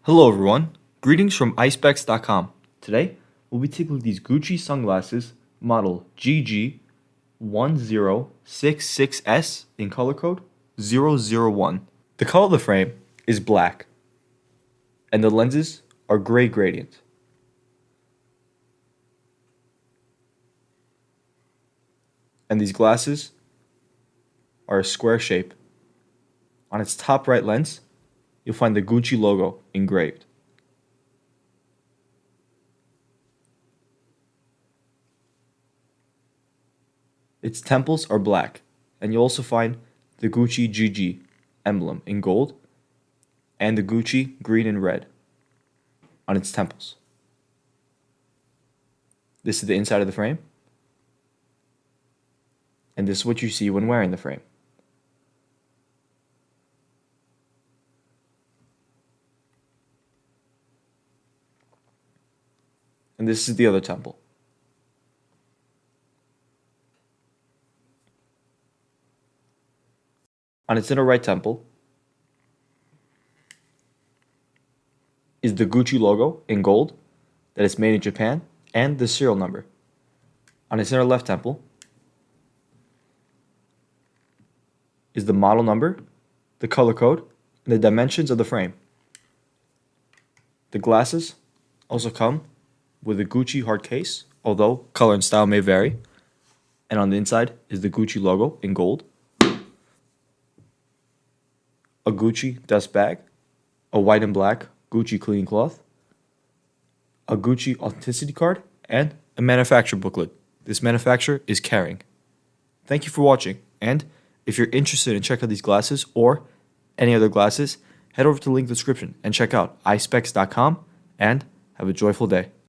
Hello everyone, greetings from Eyespecs.com. Today, we'll be taking these Gucci sunglasses model GG1066S in color code 001. The color of the frame is black, and the lenses are gray gradient. And these glasses are a square shape. On its top right lens, you'll find the Gucci logo engraved. Its temples are black, and you'll also find the Gucci GG emblem in gold and the Gucci green and red on its temples. This is the inside of the frame, and this is what you see when wearing the frame. And this is the other temple. On its inner right temple is the Gucci logo in gold that is made in Japan and the serial number. On its inner left temple is the model number, the color code, and the dimensions of the frame. The glasses also come with a Gucci hard case, although color and style may vary. And on the inside is the Gucci logo in gold, a Gucci dust bag, a white and black Gucci cleaning cloth, a Gucci authenticity card, and a manufacturer booklet. This manufacturer is Kering. Thank you for watching, and if you're interested in checking out these glasses or any other glasses, head over to the link in the description and check out Eyespecs.com, and have a joyful day.